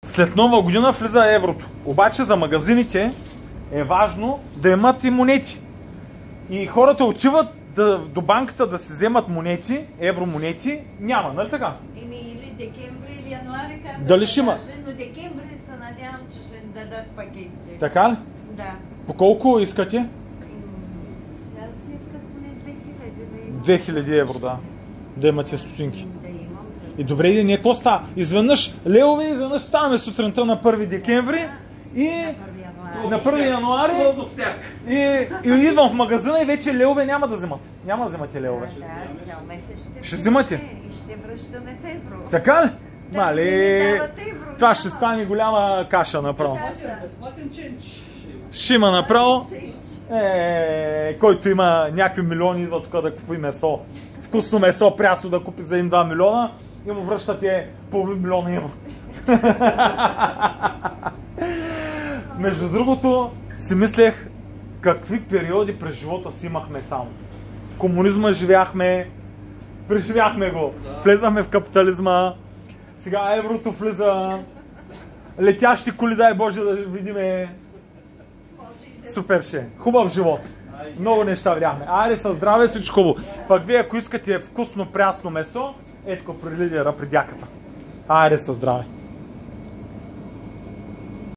След нова година влиза еврото. Обаче за магазините е важно да имат и монети. И хората отиват до банката да си вземат монети, евромонети. Няма, нали така? Или декември, или януари казват. Дали ще има? Но декември се надявам, че ще дадат пакетите. Така ли? Да. По колко искате? Аз искам поне 2000 евро, да. Да имате стотинки. Да имам. И добре, или не, то става. Изведнъж левове, изведнъж ставаме сутринта на 1 декември и на 1 януари и идвам в магазина и вече левове няма да вземат. Няма да вземате левове. Да, цял месец ще взимате? И ще връщаме в евро. Така ли? Да, Мали, не дават евро, това няма. ще стане голяма каша направо. Безплатен ченч. Ще има направо. Който има някакви милиони, идва тук да купи месо. Вкусно месо, прясно да купи за 1-2 милиона и му връщате половин милион евро. Между другото, си мислех какви периоди през живота си имахме само. Комунизма живяхме, преживяхме го, влезахме в капитализма, сега еврото влиза, летящи коли, дай Боже да видиме. Супер ще, хубав живот. Много неща видяхме. Айде със здраве, всичко хубаво. Пък вие, ако искате вкусно прясно месо, етко при лидера, при дяката. Айде със здраве.